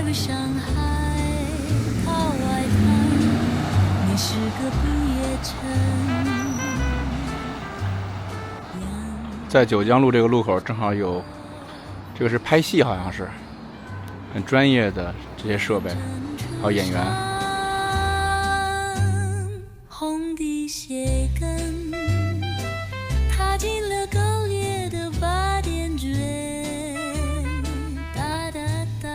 个上海靠外滩，你是个毕业生。在九江路这个路口正好有，这个是拍戏，好像是很专业的这些设备，还有演员。红的鞋跟，踏进了高烈的八点钟，哒哒哒。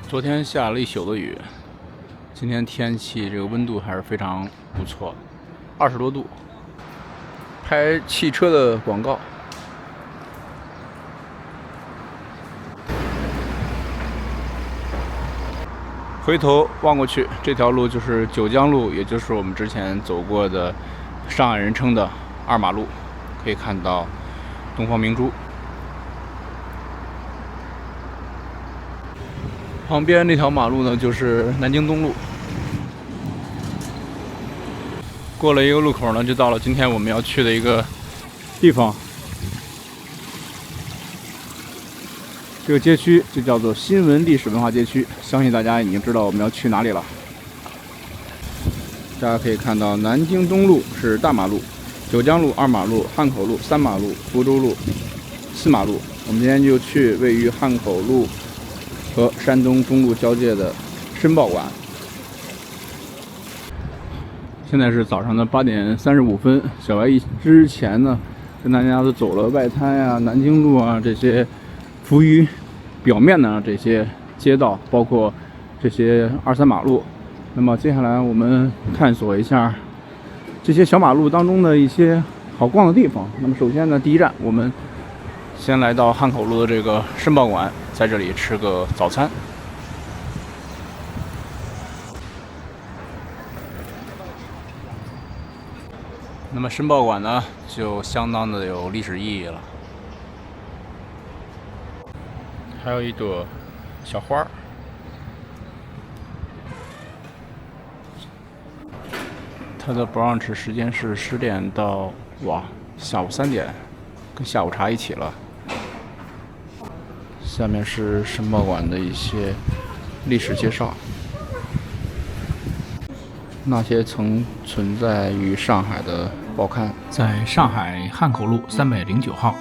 昨天下了一宿的雨，今天天气这个温度还是非常不错，20多度。拍汽车的广告。回头望过去，这条路就是九江路，也就是我们之前走过的上海人称的二马路，可以看到东方明珠。旁边那条马路呢，就是南京东路。过了一个路口呢，就到了今天我们要去的一个地方。这个街区就叫做新闻历史文化街区，相信大家已经知道我们要去哪里了。大家可以看到，南京东路是大马路，九江路二马路，汉口路三马路，福州路4马路。我们今天就去位于汉口路和山东中路交界的申报馆。现在是早上的8点35分，小白之前呢，跟大家都走了外滩啊、南京路啊这些浮于表面的这些街道，包括这些2、3马路。那么接下来我们探索一下这些小马路当中的一些好逛的地方。那么首先呢，第一站我们先来到汉口路的这个申报馆，在这里吃个早餐。那么申报馆呢，就相当的有历史意义了。还有一朵小花儿，它的 brunch 时间是10点到下午3点，跟下午茶一起了。下面是申报馆的一些历史介绍。那些曾存在于上海的报刊，在上海汉口路309号，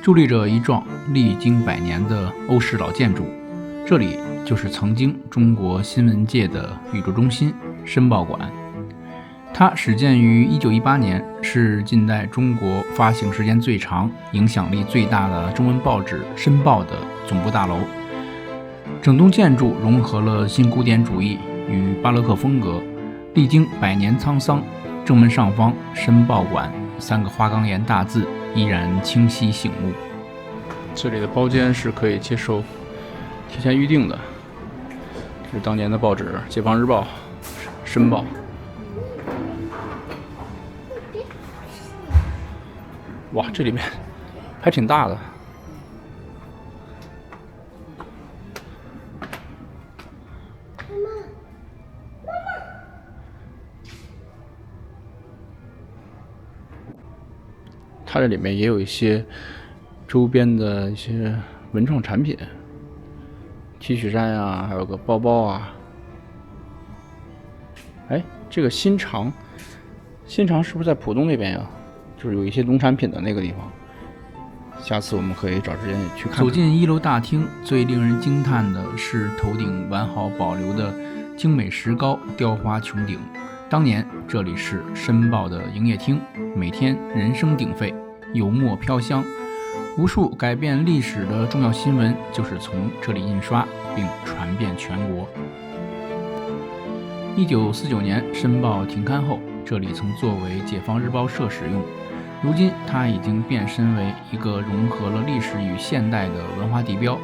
伫立着一幢历经100年的欧式老建筑，这里就是曾经中国新闻界的宇宙中心——申报馆。它始建于1918年，是近代中国发行时间最长、影响力最大的中文报纸《申报》的总部大楼。整栋建筑融合了新古典主义与巴洛克风格，历经100年沧桑，正门上方“申报馆”3个花岗岩大字依然清晰醒目。这里的包间是可以接受提前预定的。这是当年的报纸《解放日报》《申报》。哇，这里面还挺大的。它这里面也有一些周边的一些文创产品 ，T 恤衫啊，还有个包包啊。哎，这个新长是不是在浦东那边呀？就是有一些农产品的那个地方。下次我们可以找时间也去看看。走进1楼大厅，最令人惊叹的是头顶完好保留的精美石膏雕花穹顶。当年这里是申报的营业厅，每天人声鼎沸，油墨飘香，无数改变历史的重要新闻就是从这里印刷并传遍全国。1949年申报停刊后，这里曾作为解放日报社使用，如今它已经变身为一个融合了历史与现代的文化地标。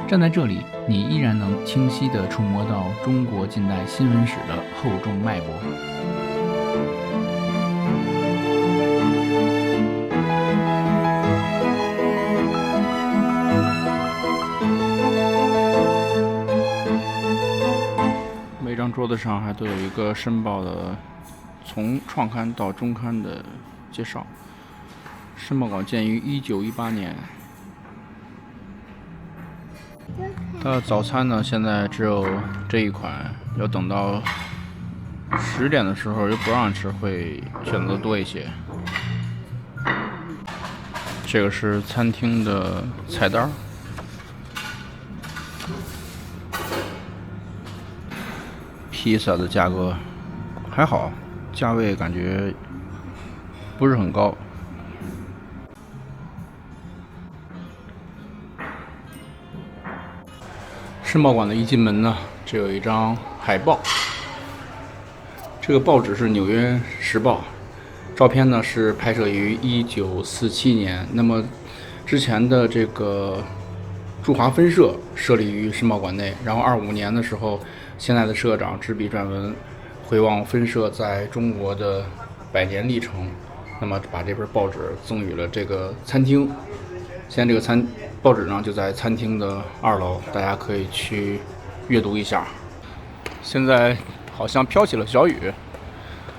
站在这里，你依然能清晰地触摸到中国近代新闻史的厚重脉搏。每张桌子上还都有一个申报的从创刊到中刊的介绍。申报馆建于1918年。它的早餐呢，现在只有这一款，要等到10点的时候又不让吃，会选择多一些。这个是餐厅的菜单。披萨的价格还好，价位感觉不是很高。世贸馆的一进门呢，这有一张海报，这个报纸是《纽约时报》，照片呢是拍摄于1947年。那么之前的这个驻华分社设立于世贸馆内，然后25年的时候，现在的社长执笔撰文，回望分社在中国的100年历程，那么把这份报纸赠予了这个餐厅。现在这个报纸呢就在餐厅的2楼，大家可以去阅读一下。现在好像飘起了小雨。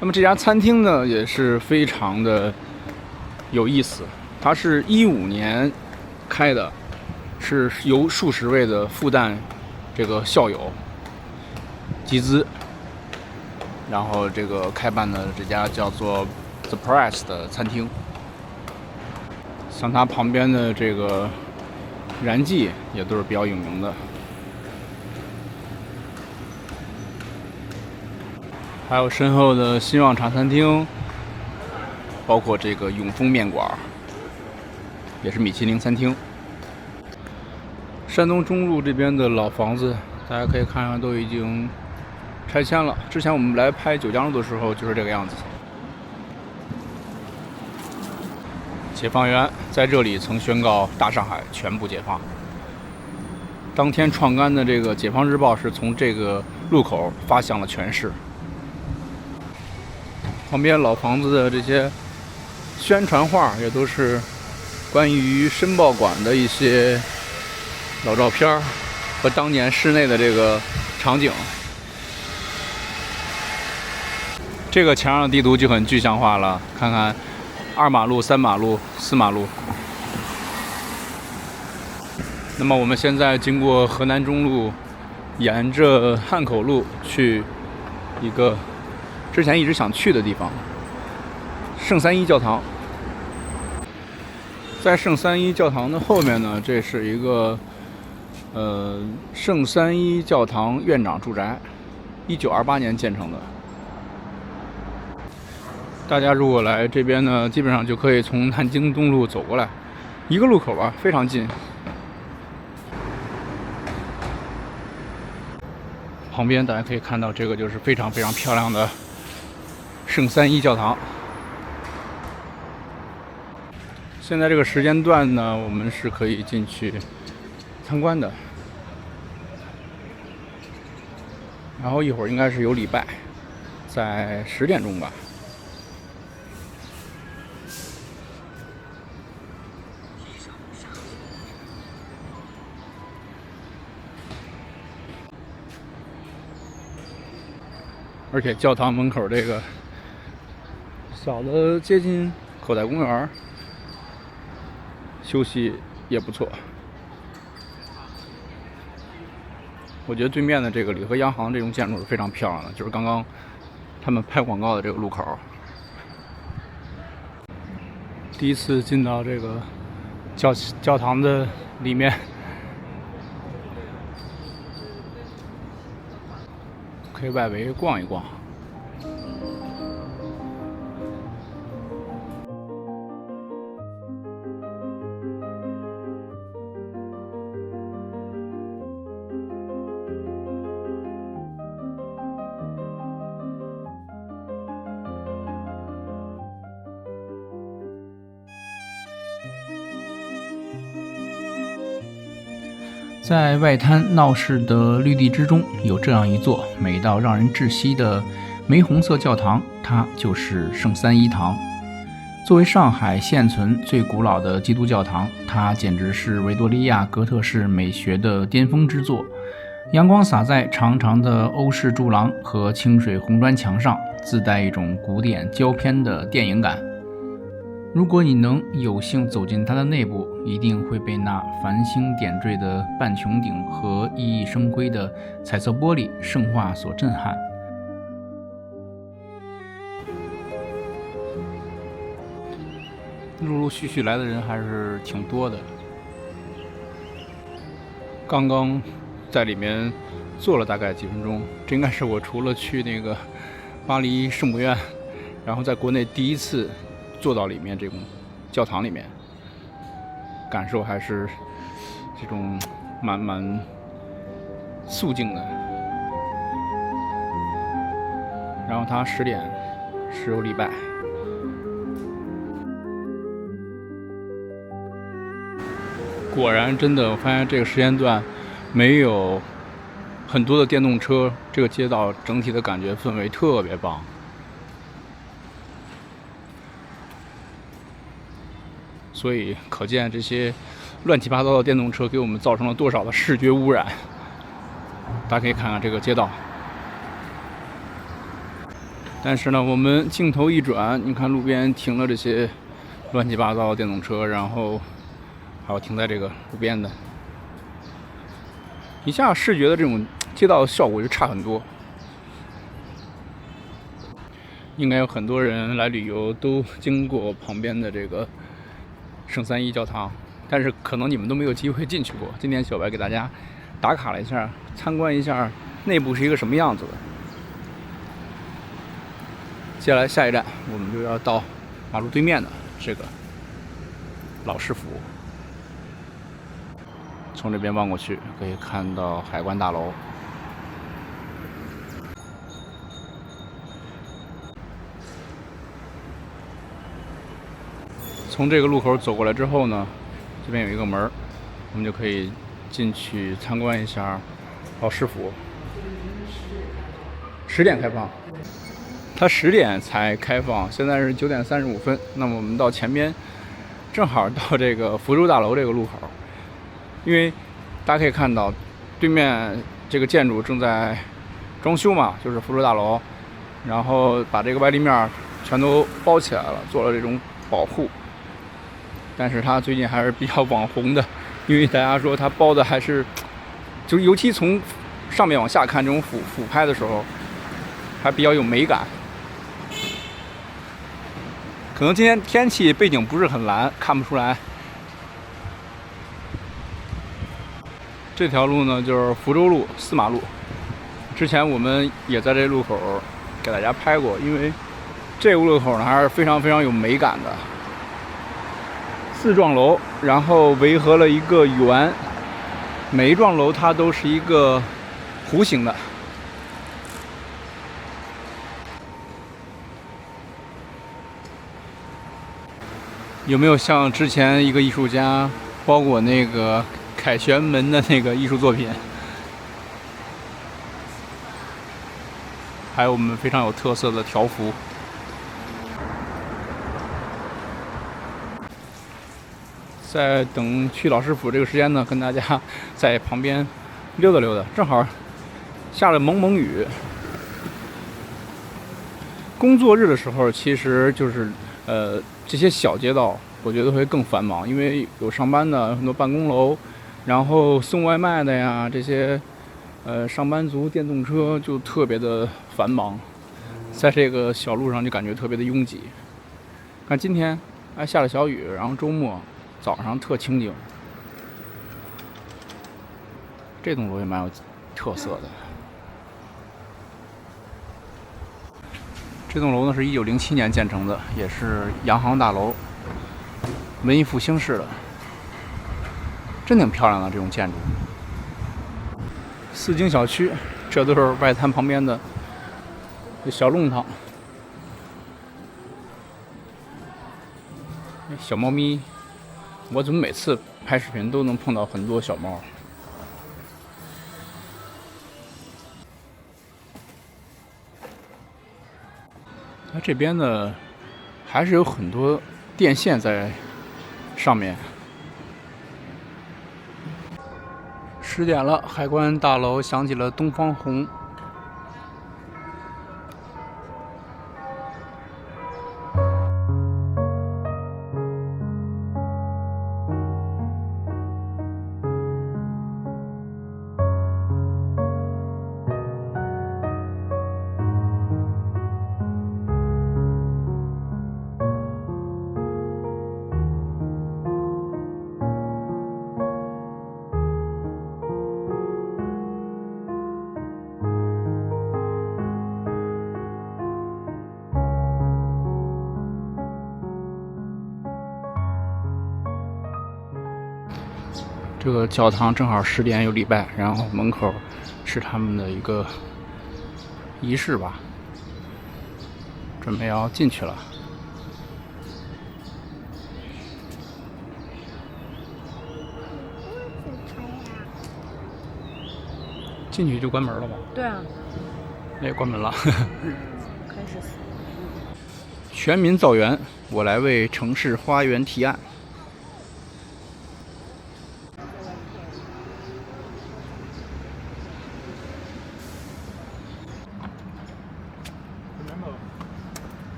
那么这家餐厅呢也是非常的有意思，它是15年开的，是由数十位的复旦这个校友集资，然后这个开办的这家叫做 The Press 的餐厅。像它旁边的这个燃记也都是比较有名的，还有身后的新旺茶餐厅，包括这个永丰面馆，也是米其林餐厅。山东中路这边的老房子，大家可以看看都已经拆迁了。之前我们来拍九江路的时候就是这个样子。解放园在这里曾宣告大上海全部解放。当天创刊的这个《解放日报》是从这个路口发向了全市。旁边老房子的这些宣传画也都是关于申报馆的一些老照片和当年室内的这个场景。这个墙上的地图就很具象化了，看看2马路、3马路、4马路。那么我们现在经过河南中路，沿着汉口路去一个之前一直想去的地方——圣三一教堂。在圣三一教堂的后面呢，这是一个圣三一教堂院长住宅，1928年建成的。大家如果来这边呢，基本上就可以从南京东路走过来，一个路口吧，非常近。旁边大家可以看到，这个就是非常非常漂亮的圣三一教堂。现在这个时间段呢，我们是可以进去参观的。然后一会儿应该是有礼拜，在10点钟吧。而且教堂门口这个小的接近口袋公园，休息也不错。我觉得对面的这个里和央行这种建筑是非常漂亮的，就是刚刚他们拍广告的这个路口。第一次进到这个教堂的里面，可以外围逛一逛。在外滩闹市的绿地之中，有这样一座美到让人窒息的玫红色教堂，它就是圣三一堂。作为上海现存最古老的基督教堂，它简直是维多利亚哥特式美学的巅峰之作。阳光洒在长长的欧式柱廊和清水红砖墙上，自带一种古典胶片的电影感。如果你能有幸走进它的内部，一定会被那繁星点缀的半穹顶和熠熠生辉的彩色玻璃圣画所震撼。陆陆续续来的人还是挺多的。刚刚在里面坐了大概几分钟，这应该是我除了去那个巴黎圣母院，然后在国内第一次坐到里面这种教堂里面，感受还是这种蛮肃静的。然后它10点是有礼拜。果然真的，我发现这个时间段没有很多的电动车，这个街道整体的感觉氛围特别棒。所以可见这些乱七八糟的电动车给我们造成了多少的视觉污染。大家可以看看这个街道。但是呢，我们镜头一转，你看路边停了这些乱七八糟的电动车，然后还有停在这个路边的，一下视觉的这种街道效果就差很多。应该有很多人来旅游都经过旁边的这个圣三一教堂，但是可能你们都没有机会进去过。今天小白给大家打卡了一下，参观一下内部是一个什么样子的。接下来下一站我们就要到马路对面的这个老市府，从这边望过去可以看到海关大楼。从这个路口走过来之后呢，这边有一个门，我们就可以进去参观一下老市府。10点开放，它10点才开放，现在是9点35分。那么我们到前边，正好到这个福州大楼这个路口，因为大家可以看到对面这个建筑正在装修嘛，就是福州大楼，然后把这个外立面全都包起来了，做了这种保护。但是它最近还是比较网红的，因为大家说它包的还是，就是尤其从上面往下看这种俯拍的时候，还比较有美感。可能今天天气背景不是很蓝，看不出来。这条路呢就是福州路4马路，之前我们也在这路口给大家拍过，因为这个路口呢还是非常有美感的。4幢楼，然后围合了一个圆，每一幢楼它都是一个弧形的。有没有像之前一个艺术家包裹那个凯旋门的那个艺术作品？还有我们非常有特色的条幅。在等去老市府这个时间呢，跟大家在旁边溜达溜达，正好下了蒙蒙雨。工作日的时候，其实就是这些小街道，我觉得会更繁忙，因为有上班的，有很多办公楼，然后送外卖的呀，这些上班族电动车就特别的繁忙，在这个小路上就感觉特别的拥挤。看今天还下了小雨，然后周末早上特清静。这栋楼也蛮有特色的。这栋楼呢是1907年建成的，也是洋行大楼，文艺复兴式的，真挺漂亮的这种建筑。四经小区，这都是外滩旁边的小弄堂。小猫咪，我怎么每次拍视频都能碰到很多小猫？它这边呢，还是有很多电线在上面。10点了，海关大楼响起了东方红。这个教堂正好10点有礼拜，然后门口是他们的一个仪式吧，准备要进去了。进去就关门了吧？对啊，那也关门了。开始死。全民造园，我来为城市花园提案。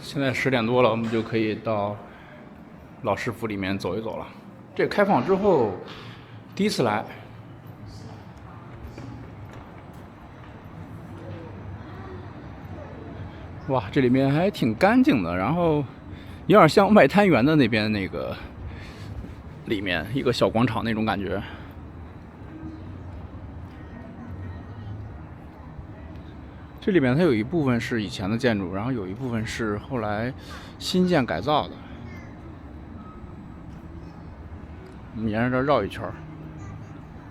现在10点多了，我们就可以到老师府里面走一走了。这开放之后第一次来，哇，这里面还挺干净的，然后有点像外滩园的那边那个里面一个小广场那种感觉。这里面它有一部分是以前的建筑，然后有一部分是后来新建改造的。我们沿着这绕一圈，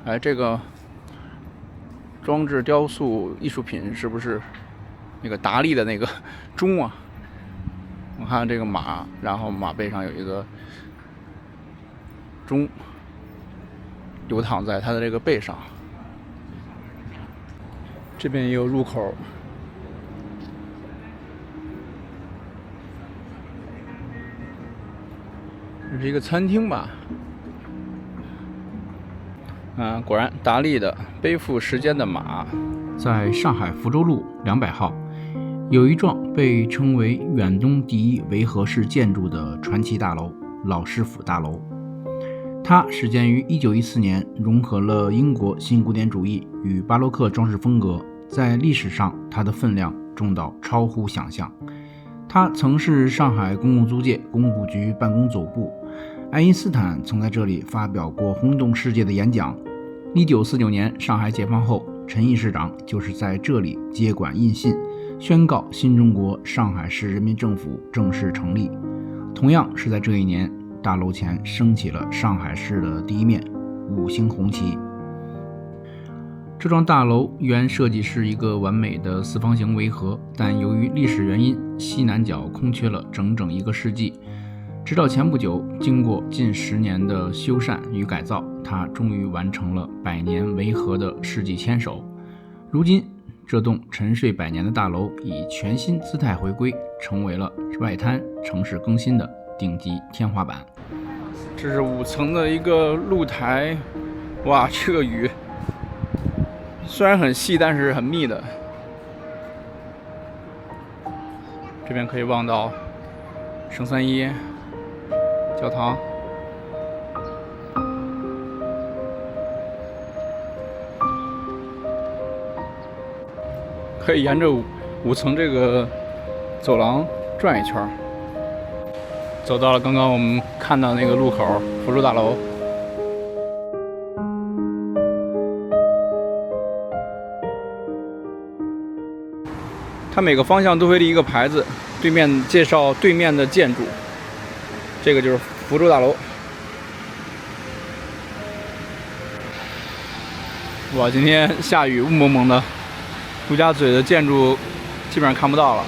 哎，这个装置雕塑艺术品是不是那个达利的那个钟啊？我看这个马，然后马背上有一个钟流淌在它的这个背上。这边也有入口。这是一个餐厅吧？果然达利的背负时间的马。在上海福州路200号，有一幢被称为远东第一维和式建筑的传奇大楼——老师府大楼。它始建于1914年，融合了英国新古典主义与巴洛克装饰风格，在历史上它的分量重到超乎想象。它曾是上海公共租界工部局办公总部，爱因斯坦曾在这里发表过轰动世界的演讲。1949年上海解放后，陈毅市长就是在这里接管印信，宣告新中国上海市人民政府正式成立。同样是在这一年，大楼前升起了上海市的第一面5星红旗。这幢大楼原设计是一个完美的4方形围合，但由于历史原因，西南角空缺了整整1个世纪。直到前不久，经过近10年的修缮与改造，它终于完成了100年围合的世纪牵手。如今，这栋沉睡100年的大楼以全新姿态回归，成为了外滩城市更新的顶级天花板。这是5层的一个露台，哇，这个雨虽然很细，但是很密的。这边可以望到圣三一教堂。可以沿着5层这个走廊转一圈，走到了刚刚我们看到那个路口福州大楼。它每个方向都会立一个牌子，对面介绍对面的建筑。这个就是福州大楼。哇，今天下雨，雾蒙蒙的，陆家嘴的建筑基本上看不到了。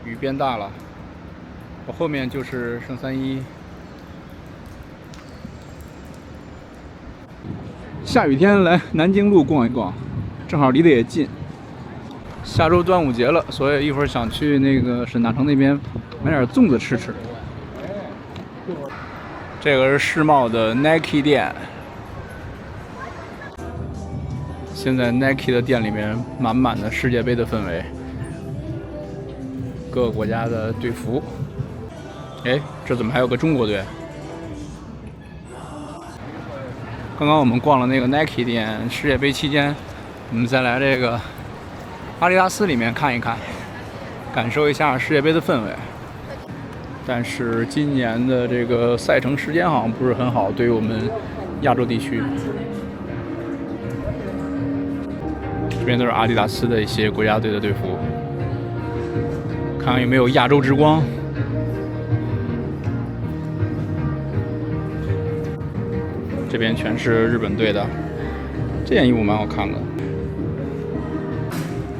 雨变大了，我后面就是圣三一。下雨天来南京路逛一逛，正好离得也近。下周端午节了，所以一会儿想去那个沈大城那边买点粽子吃吃。这个是世贸的 Nike 店，现在 Nike 的店里面满满的世界杯的氛围。各个国家的队服，哎，这怎么还有个中国队？刚刚我们逛了那个 Nike 店，世界杯期间，我们再来这个阿迪达斯里面看一看，感受一下世界杯的氛围。但是今年的这个赛程时间好像不是很好，对于我们亚洲地区。这边都是阿迪达斯的一些国家队的队服，看看有没有亚洲之光。这边全是日本队的，这件衣服蛮好看的。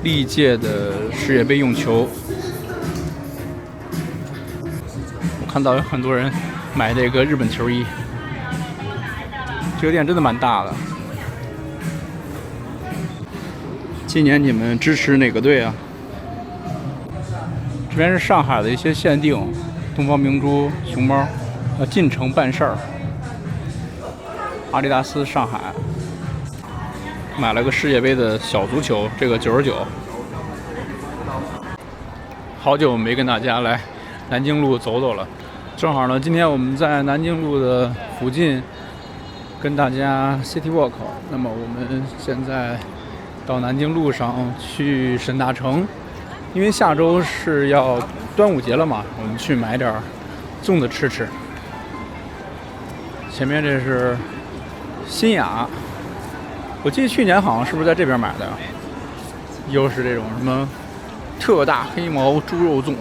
历届的世界杯用球，我看到有很多人买这个日本球衣，这个店真的蛮大的。今年你们支持哪个队啊？这边是上海的一些限定，东方明珠、熊猫，进城办事儿。阿迪达斯上海买了个世界杯的小足球，这个99。好久没跟大家来南京路走走了，正好呢，今天我们在南京路的附近跟大家 City Walk。那么我们现在到南京路上去沈大成，因为下周是要端午节了嘛，我们去买点粽子吃吃。前面这是新雅，我记得去年好像是不是在这边买的，又是这种什么特大黑毛猪肉粽。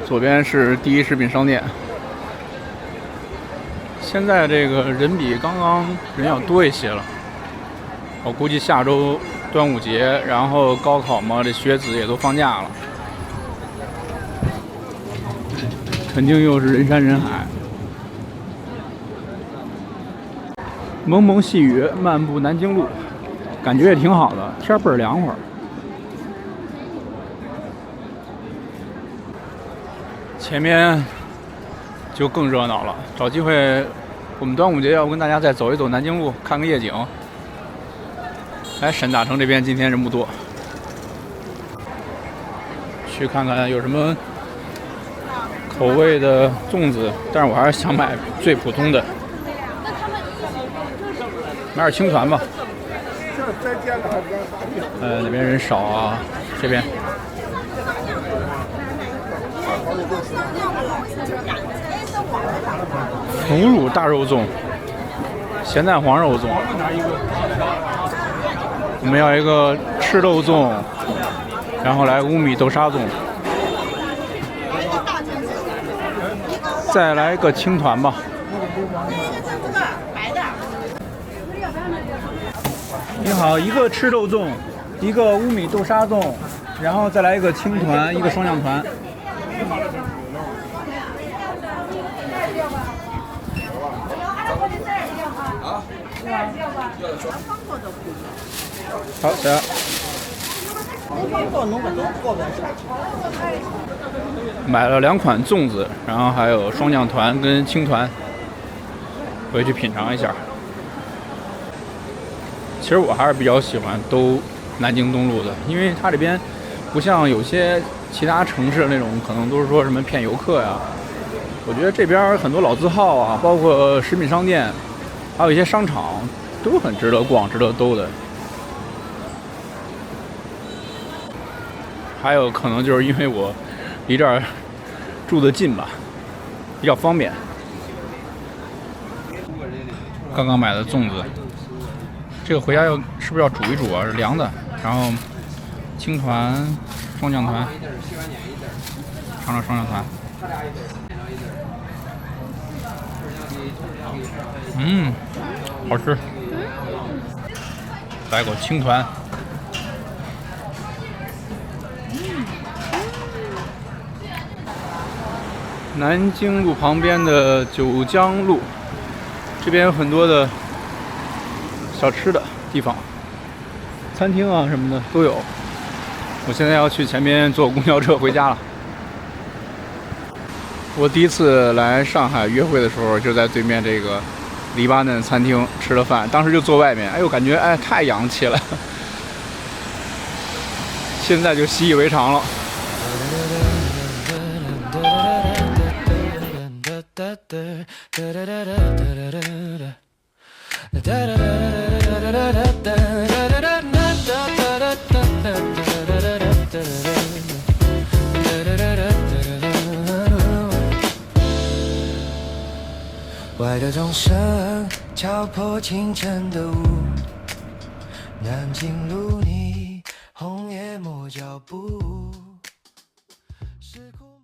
左边是第一食品商店，现在这个人比刚刚人要多一些了。我估计下周端午节，然后高考嘛，这学子也都放假了，肯定又是人山人海。蒙蒙细雨，漫步南京路，感觉也挺好的，天倍儿凉快。前面就更热闹了，找机会，我们端午节要跟大家再走一走南京路，看个夜景。来沈大成这边今天人不多，去看看有什么口味的粽子，但是我还是想买最普通的，买点青团吧。那边人少啊，这边。腐乳大肉粽，咸蛋黄肉粽。我们要一个赤肉粽，然后来乌米豆沙粽，再来一个青团吧。你好，一个赤肉粽，一个乌米豆沙粽，然后再来一个青团，一个双酱团。好，行。买了2款粽子，然后还有双酱团跟青团，回去品尝一下。其实我还是比较喜欢都南京东路的，因为它这边不像有些其他城市那种，可能都是说什么骗游客呀。我觉得这边很多老字号啊，包括食品商店，还有一些商场，都很值得逛、值得兜的。还有可能就是因为我离这儿住得近吧，比较方便。刚刚买的粽子，这个回家是不是要煮一煮啊？是凉的。然后青团、双酱团，尝尝双酱团。好吃。来口青团。南京路旁边的九江路，这边有很多的小吃的地方，餐厅啊什么的都有。我现在要去前面坐公交车回家了。我第一次来上海约会的时候，就在对面这个黎巴嫩餐厅吃了饭，当时就坐外面，哎呦，感觉太洋气了，现在就习以为常了。的钟声敲破清晨的雾，南京路你红叶抹脚步。时空